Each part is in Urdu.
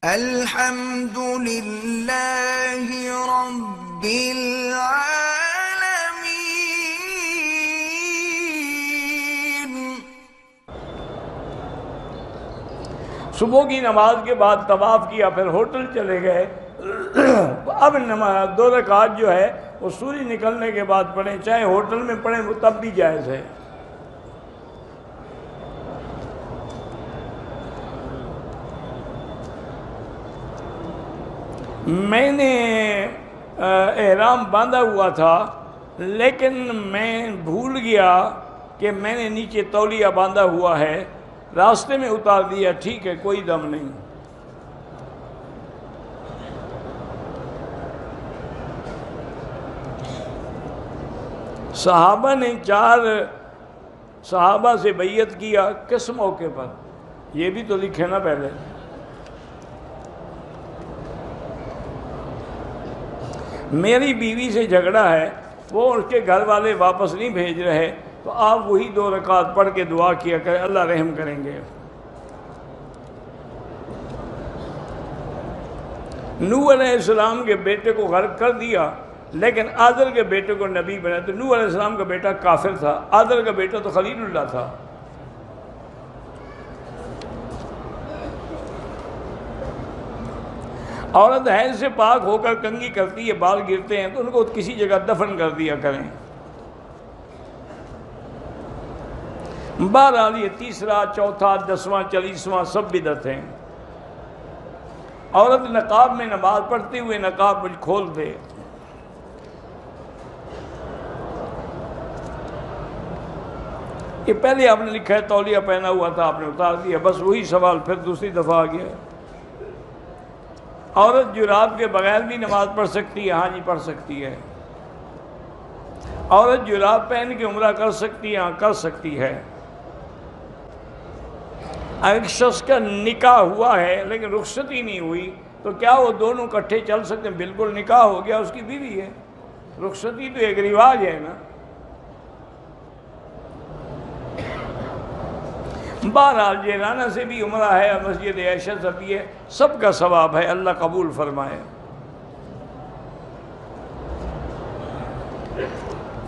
الحمد للہ رب العالمین۔ صبح کی نماز کے بعد طواف کیا، پھر ہوٹل چلے گئے۔ اب نماز 2 رکعت جو ہے وہ سورج نکلنے کے بعد پڑھیں، چاہے ہوٹل میں پڑھیں وہ تب بھی جائز ہے۔ میں نے احرام باندھا ہوا تھا، لیکن میں بھول گیا کہ میں نے نیچے تولیہ باندھا ہوا ہے، راستے میں اتار دیا، ٹھیک ہے، کوئی دم نہیں۔ صحابہ نے 4 صحابہ سے بیعت کیا، کس موقع پر؟ یہ بھی تو لکھے نا پہلے۔ میری بیوی سے جھگڑا ہے، وہ اس کے گھر والے واپس نہیں بھیج رہے، تو آپ وہی 2 رکعت پڑھ کے دعا کیا کریں، اللہ رحم کریں گے۔ نوح علیہ السلام کے بیٹے کو غرق کر دیا، لیکن آدر کے بیٹے کو نبی بنا۔ تو نوح علیہ السلام کا بیٹا کافر تھا، آدر کا بیٹا تو خلیل اللہ تھا۔ عورت حیض سے پاک ہو کر کنگھی کرتی ہے، بال گرتے ہیں، تو ان کو کسی جگہ دفن کر دیا کریں۔ بہرحال یہ 3، 4، 10، 40 سب بدعت ہیں۔ عورت نقاب میں نماز پڑھتے ہوئے نقاب مجھ کھول دے۔ یہ پہلے آپ نے لکھا ہے تولیہ پہنا ہوا تھا، آپ نے اتار دیا، بس وہی سوال پھر دوسری دفعہ آ گیا۔ عورت جراب کے بغیر بھی نماز پڑھ سکتی ہے؟ ہاں جی، پڑھ سکتی ہے۔ عورت جراب پہن کے عمرہ کر سکتی ہے؟ ہاں، کر سکتی ہے۔ ایک شخص کا نکاح ہوا ہے لیکن رخصتی نہیں ہوئی، تو کیا وہ دونوں کٹھے چل سکتے ہیں؟ بالکل، نکاح ہو گیا، اس کی بیوی ہے، رخصتی تو ایک رواج ہے نا۔ بہرحال جیلانہ سے بھی عمرہ ہے، مسجد عائشہ سے بھی ہے، سب کا ثواب ہے، اللہ قبول فرمائے۔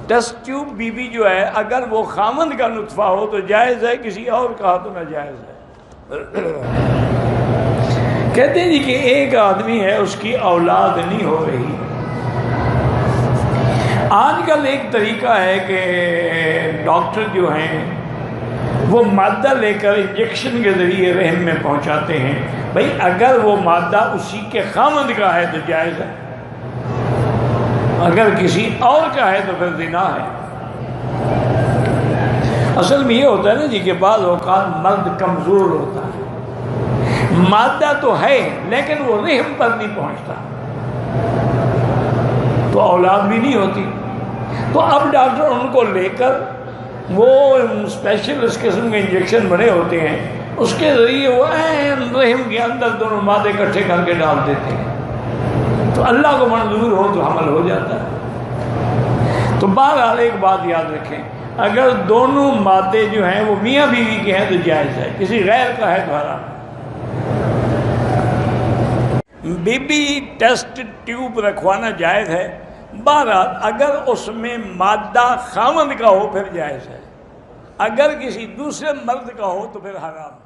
ٹیسٹ ٹیوب بی بی جو ہے، اگر وہ خامند کا نطفہ ہو تو جائز ہے، کسی اور کا تو ناجائز ہے۔ کہتے ہیں جی کہ ایک آدمی ہے، اس کی اولاد نہیں ہو رہی۔ آج کل ایک طریقہ ہے کہ ڈاکٹر جو ہیں وہ مادہ لے کر انجیکشن کے ذریعے رحم میں پہنچاتے ہیں۔ بھئی اگر وہ مادہ اسی کے خامند کا ہے تو جائز ہے، اگر کسی اور کا ہے تو پھر زنا ہے۔ اصل میں یہ ہوتا ہے نا جی کہ بعض اوقات مرد کمزور ہوتا ہے، مادہ تو ہے لیکن وہ رحم پر نہیں پہنچتا، تو اولاد بھی نہیں ہوتی۔ تو اب ڈاکٹر ان کو لے کر وہ اسپیشل اس قسم کے انجیکشن بنے ہوتے ہیں، اس کے ذریعے وہ رحم کے اندر دونوں مادے اکٹھے کر کے ڈال دیتے ہیں، تو اللہ کو منظور ہو تو حمل ہو جاتا ہے۔ تو بہرحال ایک بات یاد رکھیں، اگر دونوں مادے جو ہیں وہ میاں بیوی کے ہیں تو جائز ہے، کسی غیر کا ہے تو حرام۔ بی بی ٹیسٹ ٹیوب رکھوانا جائز ہے، بہرحال اگر اس میں مادہ خامند کا ہو پھر جائز ہے، اگر کسی دوسرے مرد کا ہو تو پھر حرام ہے۔